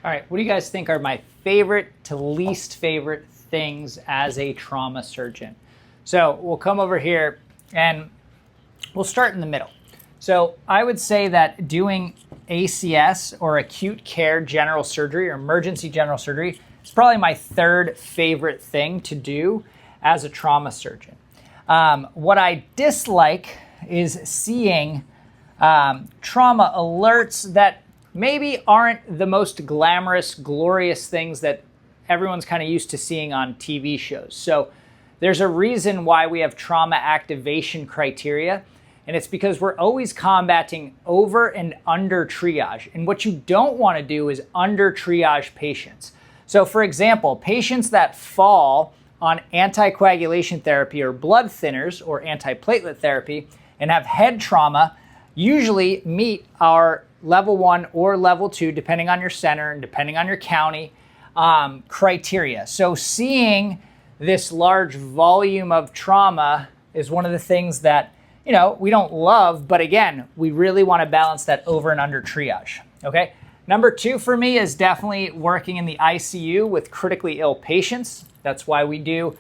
All right, what do you guys think are my favorite to least favorite things as a trauma surgeon? So we'll come over here and we'll start in the middle. So I would say that doing ACS or acute care general surgery or emergency general surgery is probably my third favorite thing to do as a trauma surgeon. What I dislike is seeing trauma alerts that maybe aren't the most glamorous, glorious things that everyone's kind of used to seeing on TV shows. So there's a reason why we have trauma activation criteria, and it's because we're always combating over and under triage. And what you don't want to do is under triage patients. So for example, patients that fall on anticoagulation therapy or blood thinners or antiplatelet therapy and have head trauma usually meet our level 1 or level 2, depending on your center and depending on your county, criteria. So seeing this large volume of trauma is one of the things that, we don't love, but again, we really want to balance that over and under triage, okay? Number 2 for me is definitely working in the ICU with critically ill patients. That's why we do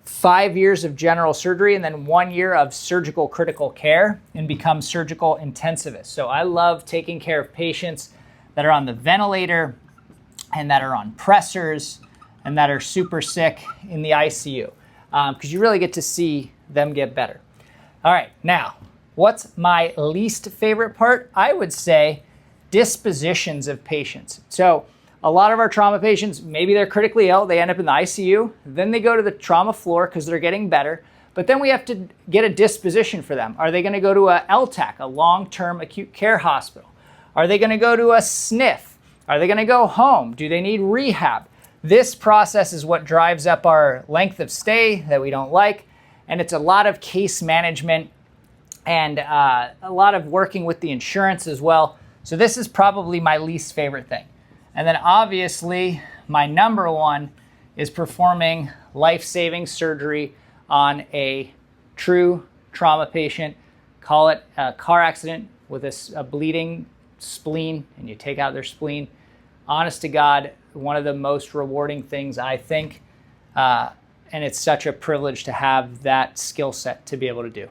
5 years of general surgery and then 1 year of surgical critical care and become surgical intensivists. So I love taking care of patients that are on the ventilator and that are on pressors and that are super sick in the ICU because you really get to see them get better. All right, now, what's my least favorite part? I would say dispositions of patients. So a lot of our trauma patients, maybe they're critically ill, they end up in the ICU, then they go to the trauma floor because they're getting better, but then we have to get a disposition for them. Are they going to go to a LTAC, a long-term acute care hospital? Are they going to go to a SNF? Are they going to go home? Do they need rehab? This process is what drives up our length of stay that we don't like, and it's a lot of case management and a lot of working with the insurance as well. So this is probably my least favorite thing. And then obviously, my number 1 is performing life-saving surgery on a true trauma patient. Call it a car accident with a bleeding spleen, and you take out their spleen. Honest to God, one of the most rewarding things, I think, and it's such a privilege to have that skill set to be able to do.